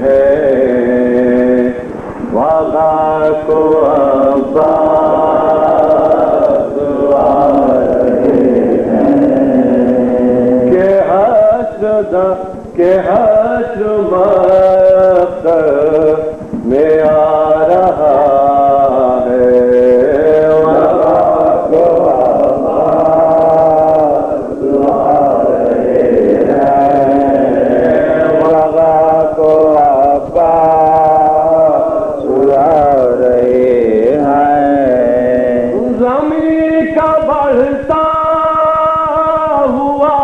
हैं, वगा को अब्बास आ रहे हैं के हश्र मक़्सद में आ रहा है, वगा को अब्बास आ रहे हैं, वगा को अब्बास आ रहे हैं। ज़मीन का बढ़ता हुआ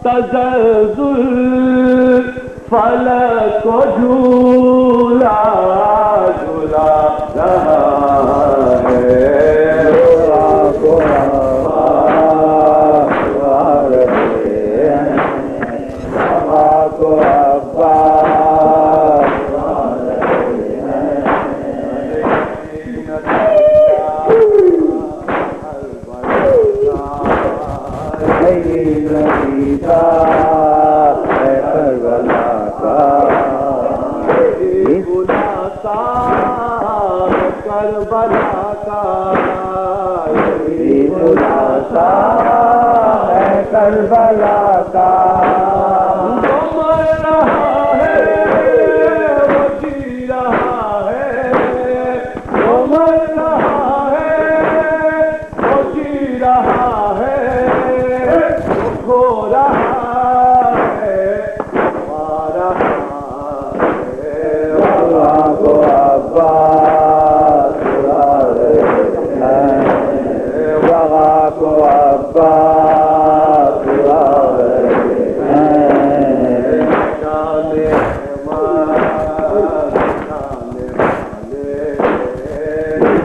तज़ल्ज़ुल फलक को झूला झूला रहा है, वगा को अब्बास आ रहे हैं, वगा को अब्बास आ रहे हैं। करबला का बुलाता करबला का बुलाता है करबला का, जो मर रहा है वो जी रहा है, जो मर रहा है वो जी रहा है, वो खो रहा है हमारा है, वगा को अब्बास आ रहे हैं, वगा को अब्बास आ रहे हैं।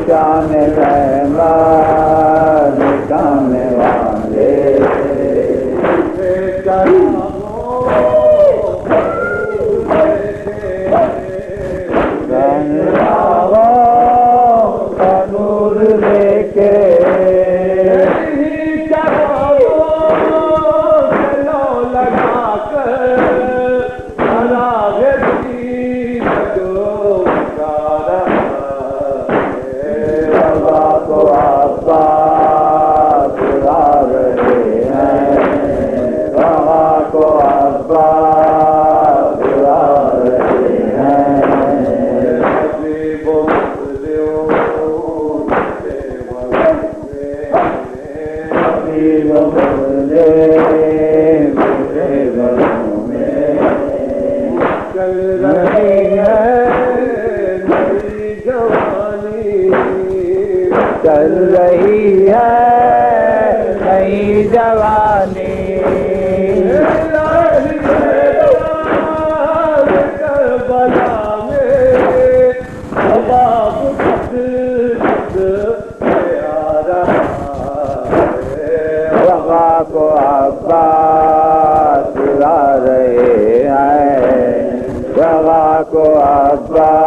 जाने रहमान जाने वाले नूर लेके चलो लगा कर वगा को अब्बास आ रहे हैं, वगा को अब्बास आ रहे हैं। चल रही है नई जवानी, चल रही है नई जवानी, करबला में अबाब आ रहा है, वगा को अब्बास आ रहे हैं, वगा को अब्बास